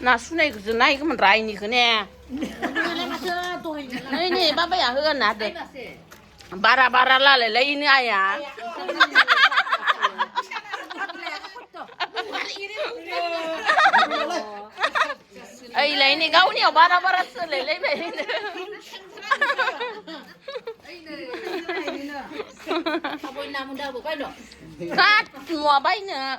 나 순에 그저 나 이거면 라인이 그네. 너희 봐봐야 그거 나대. 바라바라라래 레이니 아야. ấy lấy này gấu nhiều ba sơ lấy về đi sát mùa bay nữa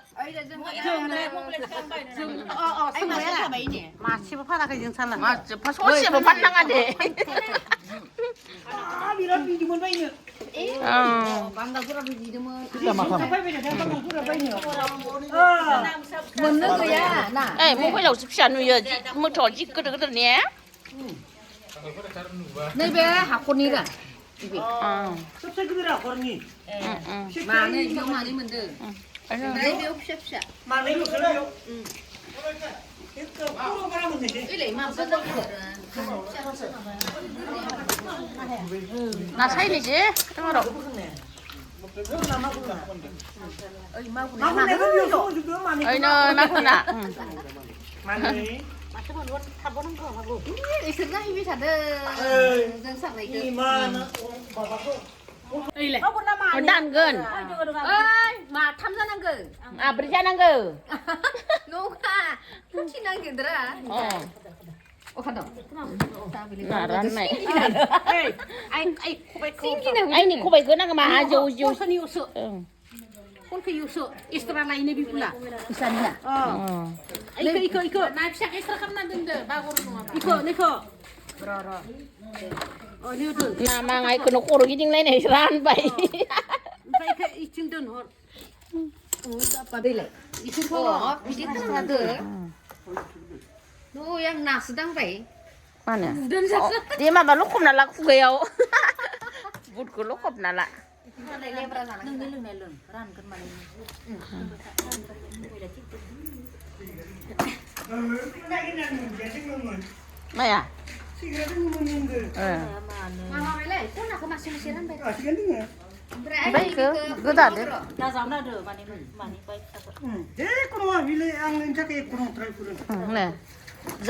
mà chỉ phải là cái gì sao là mà phải số xe mà bắt năng ăn để mình nó kìa nè ê mua phải đầu sụp sàn rồi giờ mua trò gì cứ được nhé nơi bé học con đi cả mà này nhưng mà đi mình được đấy bé úp xếp xếp cái lấy mà vẫn được 나 사이네 지 그러므로 어이 너 맞구나 cái thực ra như thật dân sắc này cơ 단근 ơi mà tham gia năng cơ 아 브리자는 거 누가 훔치는 게 들아 간다 나란네 싱기는 아니 코바이 그나가 마 아주 Bosan yusu. Kon ke yusu. Istra lainnya bi pula. 있었나 Iko. Na bisa istra karena dende bagor semua. Iko. Oh ni udah. 나 망아이 그 노코로 기딩 내네 란 바이 Baik ke icing don hor. apa beli isin kok bikin kan ada no yang nas sedang baik mana dia mah lukum nala kugeyo bud ku lukum nala Maya mama beli kok nak masih mesiran baik baik ke gede deh Na zamna de mani baik. 네. 자